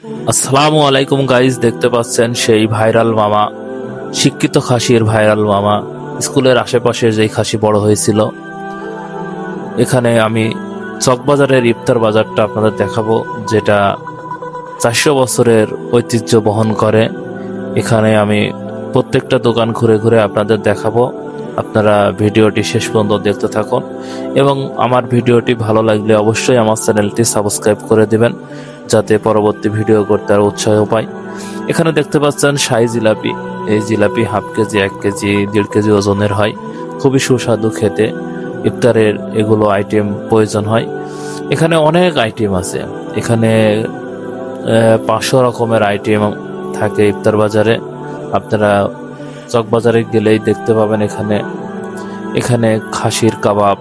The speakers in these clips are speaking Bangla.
আসসালামু আলাইকুম গাইজ, দেখতে পাচ্ছেন সেই ভাইরাল মামা, শিক্ষিত খাসির ভাইরাল মামা। স্কুলের আশেপাশে যেই খাসি বড় হয়েছিল, এখানে আমি চকবাজারের ইফতার বাজারটা আপনাদের দেখাবো, যেটা 400 বছরের ঐতিহ্য বহন করে। এখানে আমি প্রত্যেকটা দোকান ঘুরে ঘুরে আপনাদের দেখাবো। আপনারা ভিডিওটি শেষ পর্যন্ত দেখতে থাকুন এবং আমার ভিডিওটি ভালো লাগলে অবশ্যই আমার চ্যানেলটি সাবস্ক্রাইব করে দিবেন, যাতে পরবর্তী ভিডিও করতে আর উৎসাহ পাই। এখানে দেখতে পাচ্ছেন শাহী জিলাপি। এই জিলাপি হাফ কেজি, 1 কেজি, 1.5 কেজি ওজনের হয়। খুবই সুস্বাদু খেতে। ইফতারের এগুলো আইটেম প্রয়োজন হয়। এখানে অনেক আইটেম আছে। এখানে 500 রকমের আইটেম থাকে ইফতার বাজারে। আপনারা চকবাজারে গেলেই দেখতে পাবেন। এখানে খাসির কাবাব,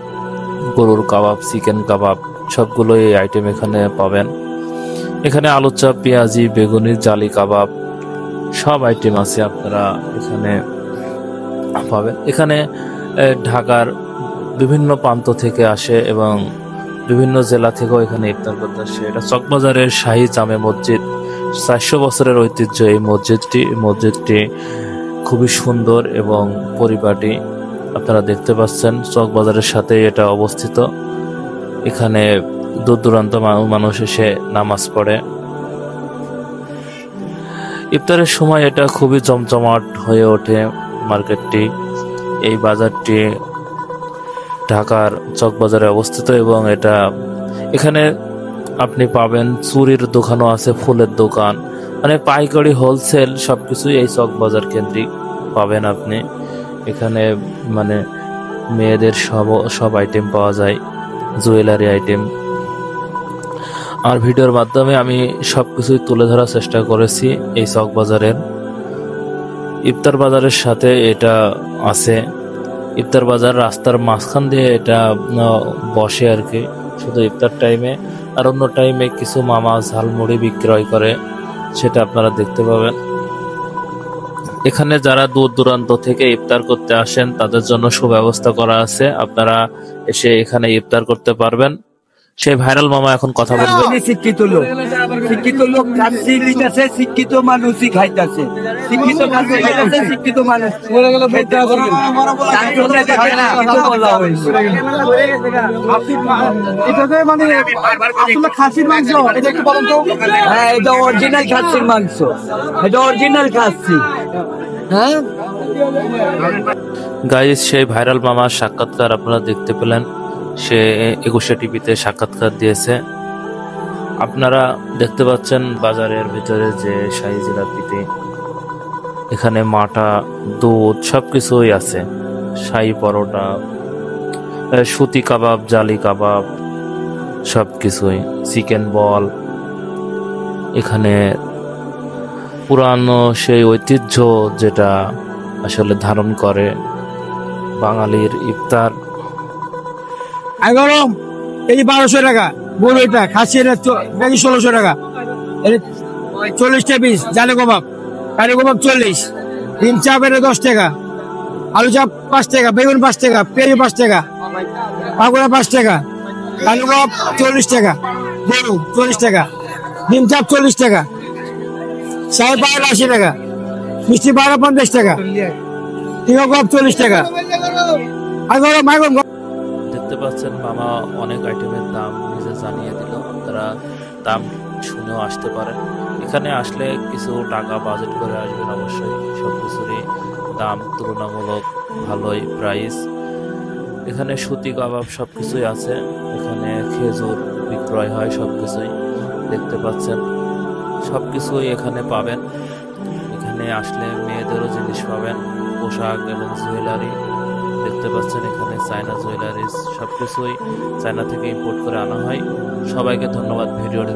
গরুর কাবাব, চিকেন কাবাব, সবগুলো এই আইটেম এখানে পাবেন। এখানে আলু চপ, পেঁয়াজি, বেগুনির জালি কাবাব, সব আইটেম আছে, আপনারা এখানে পাবেন। এখানে ঢাকার বিভিন্ন প্রান্ত থেকে আসে এবং বিভিন্ন জেলা থেকেও এখানে ইফতার করতে আসে। এটা চকবাজারের শাহী জামে মসজিদ, 400 বছরের ঐতিহ্য এই মসজিদটি খুবই সুন্দর এবং পরিপাটি। আপনারা দেখতে পাচ্ছেন চকবাজারের সাথে এটা অবস্থিত। এখানে দূর দূরান্ত মানুষ এসে নামাজ পড়ে। ইফতারের সময় এটা খুবই জমজমাট হয়ে ওঠে মার্কেটটি। এই বাজারটি ঢাকার চকবাজারে অবস্থিত এবং এখানে আপনি পাবেন চুরির দোকানও আছে, ফুলের দোকান, মানে পাইকারি, হোলসেল সবকিছুই এই চকবাজার কেন্দ্রিক পাবেন আপনি। এখানে মানে মেয়েদের সব আইটেম পাওয়া যায়, জুয়েলারি আইটেম। আর ভিডিওর মাধ্যমে আমি সবকিছুই তুলে ধরার চেষ্টা করেছি। এই চকবাজারের ইফতার বাজারের সাথে এটা আছে। ইফতার বাজার রাস্তার মাঝখান দিয়ে এটা বসে আর কি, শুধু ইফতার টাইমে। আর অন্য টাইমে কিছু মামা ঝালমুড়ি বিক্রয় করে, সেটা আপনারা দেখতে পাবেন। এখানে যারা দূর দূরান্ত থেকে ইফতার করতে আসেন তাদের জন্য সুব্যবস্থা করা আছে। আপনারা এসে এখানে ইফতার করতে পারবেন। সেই ভাইরাল মামা এখন কথা বলবে। শিক্ষিত লোক খাচ্ছি লিখতেছে, শিক্ষিত মানুষই খাইতেছে, শিক্ষিত খাচ্ছি খাইতেছে, শিক্ষিত মানুষ বলে গেল খাসির মাংস। এটা একটু বলেন তো। হ্যাঁ, এটা অরিজিনাল খাসির মাংস, এটা অরিজিনাল খাসি। হ্যাঁ গাইস, সেই ভাইরাল মামার সাক্ষাৎকার আপনারা দেখতে পেলেন। সে 21 টিভিতে সাক্ষাৎকার দিয়েছে। আপনারা দেখতে পাচ্ছেন বাজারের ভিতরে যে শাহী জিলাপিতে এখানে মাটা, দুধ সবকিছুই আছে। শাহী পরোটা, সুতি কাবাব, জালি কাবাব, সবকিছুই, চিকেন বল। এখানে পুরানো সেই ঐতিহ্য যেটা আসলে ধারণ করে বাঙালির ইফতার। গরম এই 1200 টাকা, বলবো এটা খাসি, এটা 1600 টাকা, 40টা পিস। জালে কাবাব, কারি কাবাব 40, ডিম চাপ এটা 10 টাকা, আলু চাপ 5 টাকা, বেগুন 5 টাকা, পেঁয়াজ 5 টাকা, পাকোড়া 5 টাকা, আলু কাবাব 40 টাকা, গরু 40 টাকা, ডিম চাপ 40 টাকা, শাহী পাউরুটি 80 টাকা, মিষ্টি পাউরুটি 50 টাকা, টিকা কাবাব 40 টাকা। দেখতে পাচ্ছেন মামা অনেক আইটেমের দাম নিজে জানিয়ে দিল। আপনারা দাম শুনেও আসতে পারেন। এখানে আসলে কিছু টাকা বাজেট করে আসবেন অবশ্যই। সবকিছুরই দাম তুলনামূলক ভালোই প্রাইস। এখানে সুতি কাবাব সবকিছুই আছে। এখানে খেজুর বিক্রয় হয়, সবকিছুই দেখতে পাচ্ছেন। সবকিছুই এখানে পাবেন। এখানে আসলে মেয়েদেরও জিনিস পাবেন, পোশাক এবং জুয়েলারি দেখতে পাচ্ছেন। এখানে চায়না জুয়েলারিজ সবকিছুই চায়না থেকে ইম্পোর্ট করে আনা হয়। সবাইকে ধন্যবাদ ভিডিওটি